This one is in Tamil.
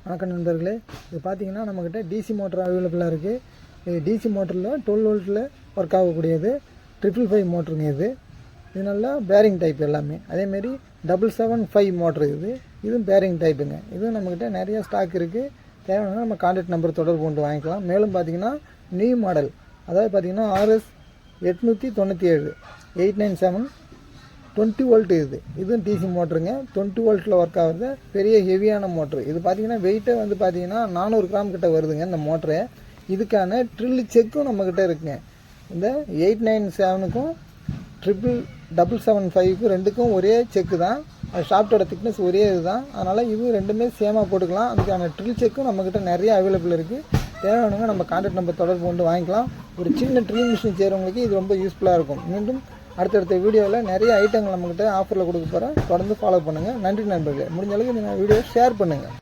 வணக்கம் நண்பர்களே, இது பார்த்தீங்கன்னா நம்மக்கிட்ட டிசி மோட்டர் அவைலபிளாக இருக்குது. இது டிசி மோட்டரில் 12 வோல்ட்டில் ஒர்க் ஆகக்கூடியது 555 மோட்டருங்க. இது நல்லா பேரிங் டைப் எல்லாமே. அதேமாரி 775 மோட்ரு இதுவும் பேரிங் டைப்புங்க. இதுவும் நம்மக்கிட்ட நிறையா ஸ்டாக் இருக்குது. தேவைன்னா நம்ம கான்டாக்ட் நம்பர் தொடர்பு கொண்டு வாங்கிக்கலாம். மேலும் பார்த்தீங்கன்னா நியூ மாடல், அதாவது பார்த்தீங்கன்னா RS 897 897 20 வோல்ட். இதுவும் டிசி மோட்டருங்க. 20 வோல்ட்டில் ஒர்க் ஆகுது. பெரிய ஹெவியான மோட்ரு. இது பார்த்தீங்கன்னா வெயிட்டே வந்து பார்த்தீங்கன்னா 400 கிராம் கிட்ட வருதுங்க இந்த மோட்ரு. இதுக்கான ட்ரில் செக்கும் நம்மக்கிட்ட இருக்குங்க. இந்த 897க்கும் 775க்கும் ரெண்டுக்கும் ஒரே செக்கு தான். ஷாப்டோட திக்னஸ் ஒரே இதுதான். அதனால் இது ரெண்டுமே சேமாக போட்டுக்கலாம். அதுக்கான ட்ரில் செக்கும் நம்மக்கிட்ட நிறைய அவைலபிள் இருக்குது. தேவையானவங்க நம்ம கான்டாக்ட் நம்பர் தொடர்பு கொண்டு வாங்கிக்கலாம். ஒரு சின்ன ட்ரில் மிஷின் செய்கிறவங்களுக்கு இது ரொம்ப யூஸ்ஃபுல்லாக இருக்கும். மீண்டும் அடுத்தடுத்த வீடியோவில் நிறைய ஐட்டங்கள் நம்மக்கிட்ட ஆஃபரில் கொடுக்க போகிறேன். தொடர்ந்து ஃபாலோ பண்ணுங்கள். நன்றி நண்பர்களே. முடிஞ்ச அளவுக்கு நீங்கள் வீடியோ ஷேர் பண்ணுங்கள்.